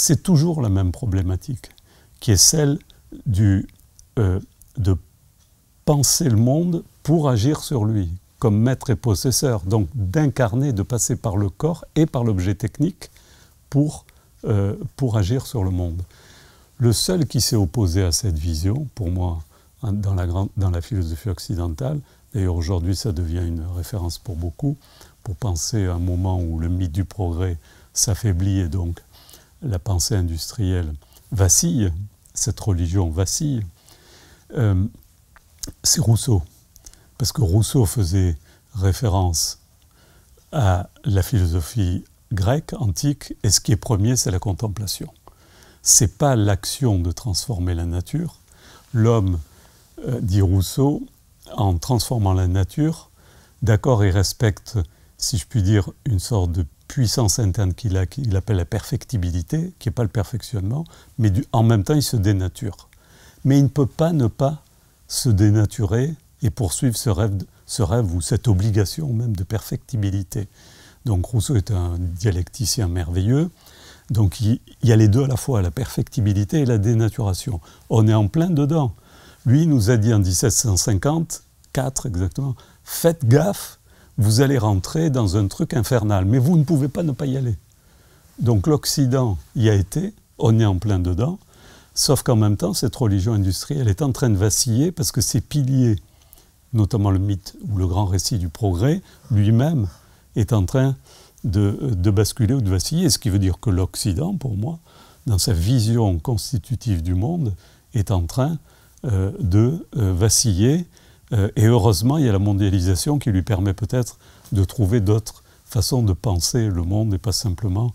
c'est toujours la même problématique, qui est celle de penser le monde pour agir sur lui, comme maître et possesseur, donc d'incarner, de passer par le corps et par l'objet technique pour agir sur le monde. Le seul qui s'est opposé à cette vision, pour moi, dans la philosophie occidentale, d'ailleurs aujourd'hui ça devient une référence pour beaucoup, pour penser à un moment où le mythe du progrès s'affaiblit et donc la pensée industrielle vacille, cette religion vacille, c'est Rousseau. Parce que Rousseau faisait référence à la philosophie grecque, antique, et ce qui est premier, c'est la contemplation. Ce n'est pas l'action de transformer la nature. L'homme, dit Rousseau, en transformant la nature, d'accord, il respecte, si je puis dire, une sorte de puissance interne qu'il appelle la perfectibilité, qui n'est pas le perfectionnement, mais en même temps, il se dénature. Mais il ne peut pas ne pas se dénaturer et poursuivre ce rêve ou cette obligation même de perfectibilité. Donc Rousseau est un dialecticien merveilleux. Donc il y a les deux à la fois, la perfectibilité et la dénaturation. On est en plein dedans. Lui, il nous a dit en 1754 exactement, « Faites gaffe, vous allez rentrer dans un truc infernal, mais vous ne pouvez pas ne pas y aller. » Donc l'Occident y a été, on est en plein dedans, sauf qu'en même temps, cette religion industrielle est en train de vaciller parce que ses piliers, notamment le mythe ou le grand récit du progrès, lui-même est en train de basculer ou de vaciller. Ce qui veut dire que l'Occident, pour moi, dans sa vision constitutive du monde, est en train de vaciller. Et heureusement, il y a la mondialisation qui lui permet peut-être de trouver d'autres façons de penser le monde et pas simplement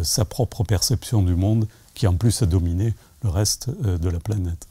sa propre perception du monde qui en plus a dominé le reste de la planète.